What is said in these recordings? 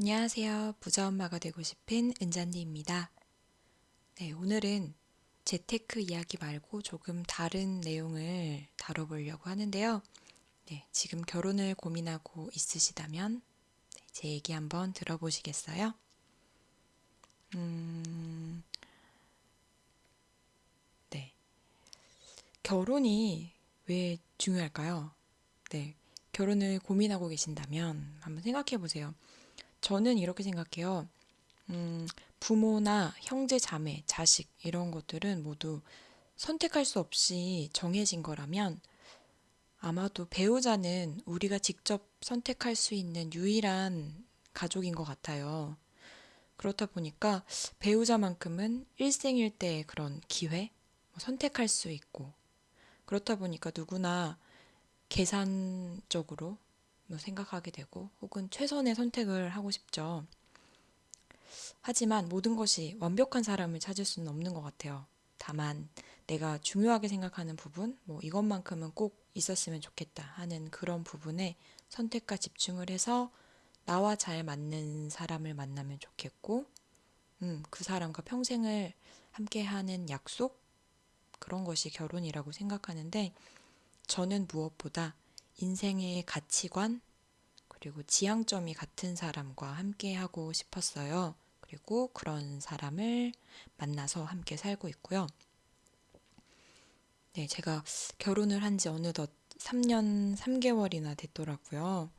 안녕하세요. 부자 엄마가 되고 싶은 은잔디입니다. 네, 오늘은 재테크 이야기 말고 조금 다른 내용을 다뤄보려고 하는데요. 네, 지금 결혼을 고민하고 있으시다면 제 얘기 한번 들어보시겠어요? 음, 네. 결혼이 왜 중요할까요? 네. 결혼을 고민하고 계신다면 한번 생각해 보세요. 저는 이렇게 생각해요. 음, 부모나 형제, 자매, 자식 이런 것들은 모두 선택할 수 없이 정해진 거라면 아마도 배우자는 우리가 직접 선택할 수 있는 유일한 가족인 것 같아요. 그렇다 보니까 배우자만큼은 일생일대의 그런 기회, 선택할 수 있고, 그렇다 보니까 누구나 계산적으로 생각하게 되고, 혹은 최선의 선택을 하고 싶죠. 하지만 모든 것이 완벽한 사람을 찾을 수는 없는 것 같아요. 다만 내가 중요하게 생각하는 부분, 이것만큼은 꼭 있었으면 좋겠다 하는 그런 부분에 선택과 집중을 해서 나와 잘 맞는 사람을 만나면 좋겠고, 그 사람과 평생을 함께하는 약속? 그런 것이 결혼이라고 생각하는데, 저는 무엇보다 인생의 가치관, 그리고 지향점이 같은 사람과 함께하고 싶었어요. 그리고 그런 사람을 만나서 함께 살고 있고요. 네, 제가 결혼을 한지 어느덧 3년 3개월이나 됐더라고요.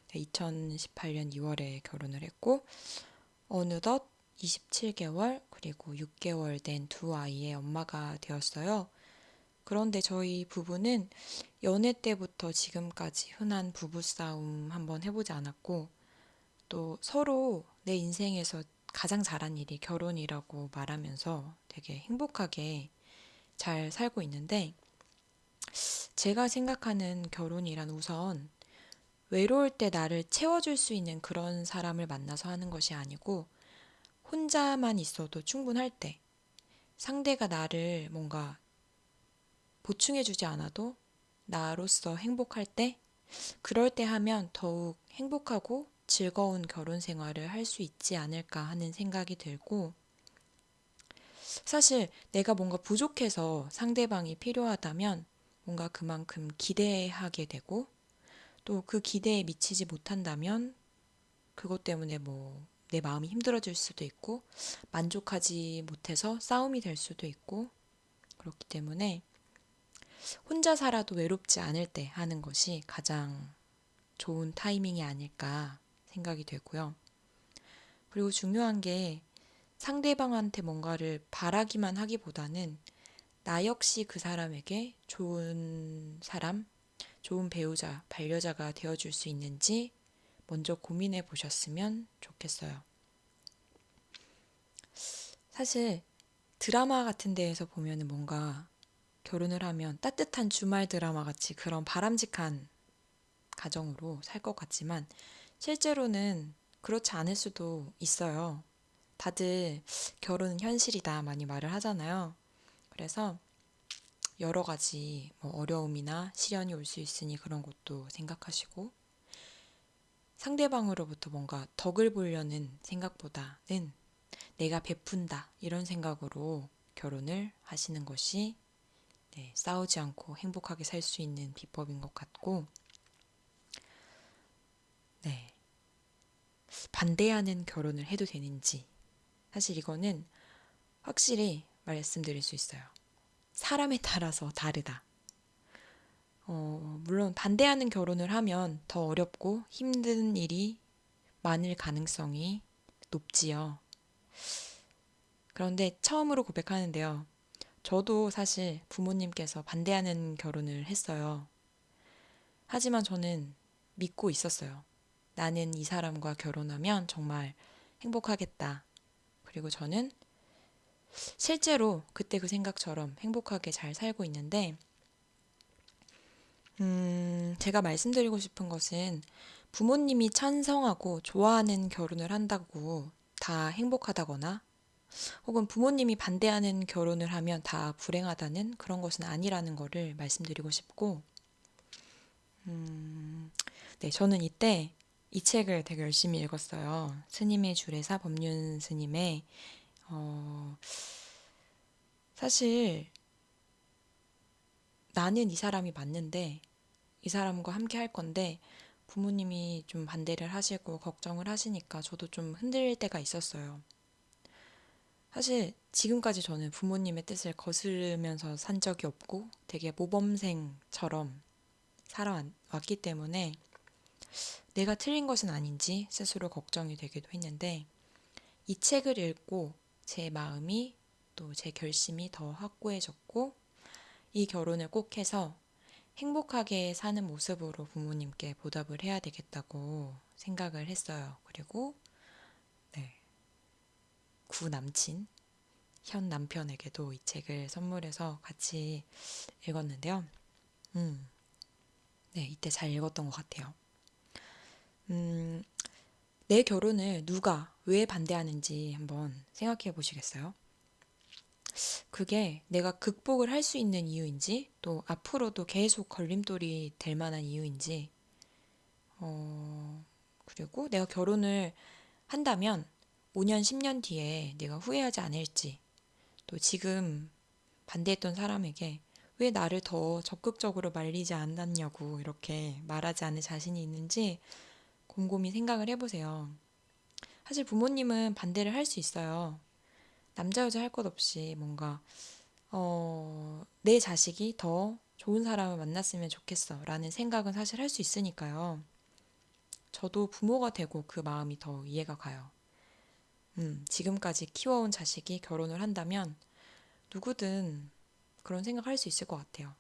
2018년 2월에 결혼을 했고, 어느덧 27개월, 그리고 6개월 된 두 아이의 엄마가 되었어요. 그런데 저희 부부는 연애 때부터 지금까지 흔한 부부싸움 한번 해보지 않았고, 또 서로 내 인생에서 가장 잘한 일이 결혼이라고 말하면서 되게 행복하게 잘 살고 있는데, 제가 생각하는 결혼이란 우선 외로울 때 나를 채워줄 수 있는 그런 사람을 만나서 하는 것이 아니고, 혼자만 있어도 충분할 때, 상대가 나를 뭔가 보충해주지 않아도 나로서 행복할 때, 그럴 때 하면 더욱 행복하고 즐거운 결혼 생활을 할 수 있지 않을까 하는 생각이 들고, 사실 내가 뭔가 부족해서 상대방이 필요하다면 뭔가 그만큼 기대하게 되고, 또 그 기대에 미치지 못한다면 그것 때문에 내 마음이 힘들어질 수도 있고, 만족하지 못해서 싸움이 될 수도 있고, 그렇기 때문에 혼자 살아도 외롭지 않을 때 하는 것이 가장 좋은 타이밍이 아닐까 생각이 되고요. 그리고 중요한 게 상대방한테 뭔가를 바라기만 하기보다는 나 역시 그 사람에게 좋은 사람, 좋은 배우자, 반려자가 되어줄 수 있는지 먼저 고민해 보셨으면 좋겠어요. 사실 드라마 같은 데에서 보면은 뭔가 결혼을 하면 따뜻한 주말 드라마 같이 그런 바람직한 가정으로 살 것 같지만 실제로는 그렇지 않을 수도 있어요. 다들 결혼은 현실이다 많이 말을 하잖아요. 그래서 여러 가지 어려움이나 시련이 올 수 있으니 그런 것도 생각하시고, 상대방으로부터 뭔가 덕을 보려는 생각보다는 내가 베푼다 이런 생각으로 결혼을 하시는 것이, 네, 싸우지 않고 행복하게 살 수 있는 비법인 것 같고, 네, 반대하는 결혼을 해도 되는지 사실 이거는 확실히 말씀드릴 수 있어요. 사람에 따라서 다르다. 물론 반대하는 결혼을 하면 더 어렵고 힘든 일이 많을 가능성이 높지요. 그런데 처음으로 고백하는데요. 저도 사실 부모님께서 반대하는 결혼을 했어요. 하지만 저는 믿고 있었어요. 나는 이 사람과 결혼하면 정말 행복하겠다. 그리고 저는 실제로 그때 그 생각처럼 행복하게 잘 살고 있는데, 제가 말씀드리고 싶은 것은 부모님이 찬성하고 좋아하는 결혼을 한다고 다 행복하다거나 혹은 부모님이 반대하는 결혼을 하면 다 불행하다는 그런 것은 아니라는 거를 말씀드리고 싶고, 네, 저는 이때 이 책을 되게 열심히 읽었어요. 스님의 주례사 법륜 스님의 어, 사실 나는 이 사람이 맞는데 이 사람과 함께 할 건데 부모님이 좀 반대를 하시고 걱정을 하시니까 저도 좀 흔들릴 때가 있었어요. 사실 지금까지 저는 부모님의 뜻을 거스르면서 산 적이 없고 되게 모범생처럼 살아왔기 때문에 내가 틀린 것은 아닌지 스스로 걱정이 되기도 했는데 이 책을 읽고 제 마음이 또 제 결심이 더 확고해졌고 이 결혼을 꼭 해서 행복하게 사는 모습으로 부모님께 보답을 해야 되겠다고 생각을 했어요. 그리고 네, 구 남친, 현 남편에게도 이 책을 선물해서 같이 읽었는데요. 음, 네, 이때 잘 읽었던 것 같아요. 음, 내 결혼을 누가 왜 반대하는지 한번 생각해 보시겠어요? 그게 내가 극복을 할 수 있는 이유인지, 또 앞으로도 계속 걸림돌이 될 만한 이유인지, 그리고 내가 결혼을 한다면 5년, 10년 뒤에 내가 후회하지 않을지, 또 지금 반대했던 사람에게 왜 나를 더 적극적으로 말리지 않았냐고 이렇게 말하지 않을 자신이 있는지 곰곰이 생각을 해보세요. 사실 부모님은 반대를 할 수 있어요. 남자, 여자 할 것 없이 뭔가, 내 자식이 더 좋은 사람을 만났으면 좋겠어 라는 생각은 사실 할 수 있으니까요. 저도 부모가 되고 그 마음이 더 이해가 가요. 지금까지 키워온 자식이 결혼을 한다면 누구든 그런 생각할 수 있을 것 같아요.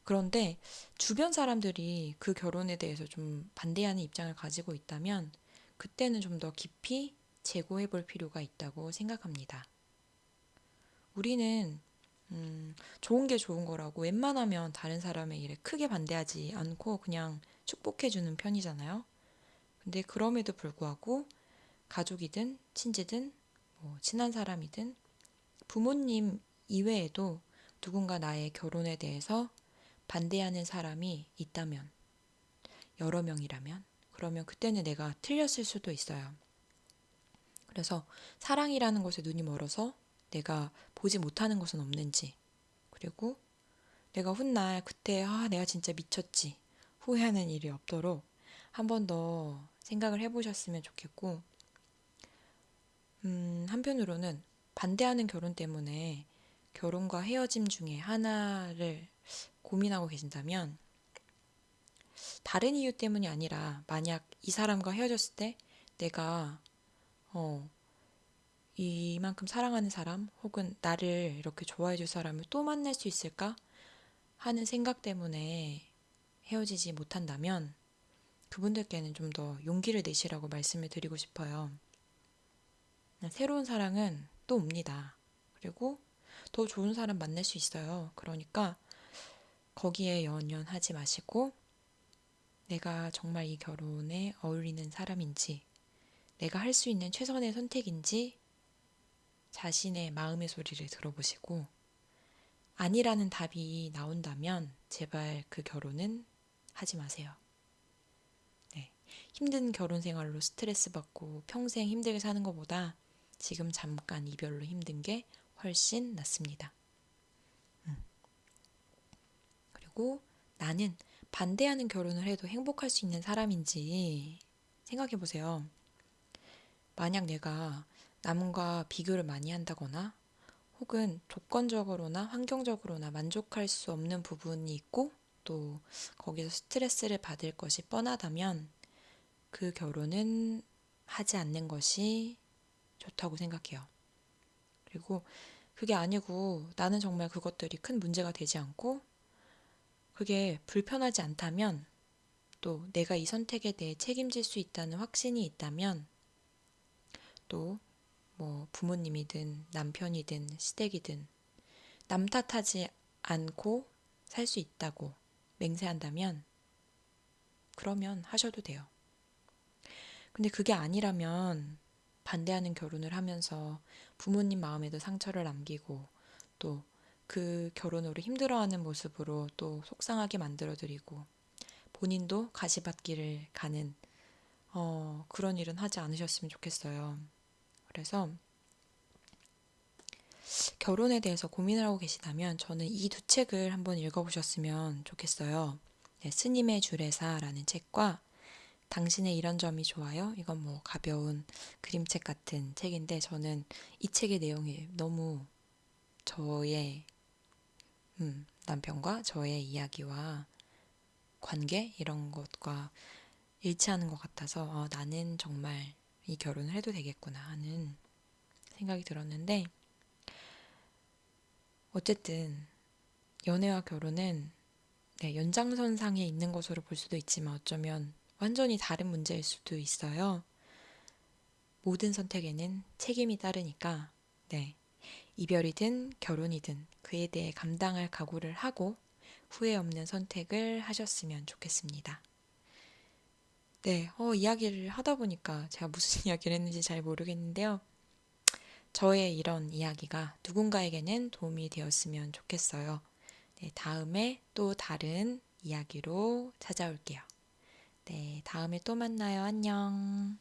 그런데 주변 사람들이 그 결혼에 대해서 좀 반대하는 입장을 가지고 있다면 그때는 좀 더 깊이 재고해 볼 필요가 있다고 생각합니다. 우리는 좋은 게 좋은 거라고 웬만하면 다른 사람의 일에 크게 반대하지 않고 그냥 축복해 주는 편이잖아요. 근데 그럼에도 불구하고 가족이든 친지든 뭐 친한 사람이든 부모님 이외에도 누군가 나의 결혼에 대해서 반대하는 사람이 있다면, 여러 명이라면, 그러면 그때는 내가 틀렸을 수도 있어요. 그래서 사랑이라는 것에 눈이 멀어서 내가 보지 못하는 것은 없는지, 그리고 내가 훗날 그때 내가 진짜 미쳤지 후회하는 일이 없도록 한 번 더 생각을 해보셨으면 좋겠고, 한편으로는 반대하는 결혼 때문에 결혼과 헤어짐 중에 하나를 고민하고 계신다면 다른 이유 때문이 아니라 만약 이 사람과 헤어졌을 때 내가 어, 이만큼 사랑하는 사람 혹은 나를 이렇게 좋아해 줄 사람을 또 만날 수 있을까 하는 생각 때문에 헤어지지 못한다면 그분들께는 좀 더 용기를 내시라고 말씀을 드리고 싶어요. 새로운 사랑은 또 옵니다. 그리고 더 좋은 사람 만날 수 있어요. 그러니까 거기에 연연하지 마시고 내가 정말 이 결혼에 어울리는 사람인지, 내가 할 수 있는 최선의 선택인지 자신의 마음의 소리를 들어보시고 아니라는 답이 나온다면 제발 그 결혼은 하지 마세요. 네. 힘든 결혼 생활로 스트레스 받고 평생 힘들게 사는 것보다 지금 잠깐 이별로 힘든 게 훨씬 낫습니다. 그리고 나는 반대하는 결혼을 해도 행복할 수 있는 사람인지 생각해 보세요. 만약 내가 남과 비교를 많이 한다거나 혹은 조건적으로나 환경적으로나 만족할 수 없는 부분이 있고 또 거기서 스트레스를 받을 것이 뻔하다면 그 결혼은 하지 않는 것이 좋다고 생각해요. 그리고 그게 아니고 나는 정말 그것들이 큰 문제가 되지 않고 그게 불편하지 않다면 또 내가 이 선택에 대해 책임질 수 있다는 확신이 있다면 또 뭐 부모님이든 남편이든 시댁이든 남 탓하지 않고 살 수 있다고 맹세한다면 그러면 하셔도 돼요. 근데 그게 아니라면 반대하는 결혼을 하면서 부모님 마음에도 상처를 남기고 또 그 결혼으로 힘들어하는 모습으로 또 속상하게 만들어드리고 본인도 가시밭길을 가는 그런 일은 하지 않으셨으면 좋겠어요. 그래서 결혼에 대해서 고민을 하고 계시다면 저는 이 두 책을 한번 읽어보셨으면 좋겠어요. 네, 스님의 주례사라는 책과 당신의 이런 점이 좋아요. 이건 뭐 가벼운 그림책 같은 책인데 저는 이 책의 내용이 너무 저의 남편과 저의 이야기와 관계 이런 것과 일치하는 것 같아서 나는 정말 이 결혼을 해도 되겠구나 하는 생각이 들었는데 어쨌든 연애와 결혼은 네, 연장선상에 있는 것으로 볼 수도 있지만 어쩌면 완전히 다른 문제일 수도 있어요. 모든 선택에는 책임이 따르니까 네, 이별이든 결혼이든 그에 대해 감당할 각오를 하고 후회 없는 선택을 하셨으면 좋겠습니다. 네, 이야기를 하다 보니까 제가 무슨 이야기를 했는지 잘 모르겠는데요. 저의 이런 이야기가 누군가에게는 도움이 되었으면 좋겠어요. 네, 다음에 또 다른 이야기로 찾아올게요. 네, 다음에 또 만나요. 안녕.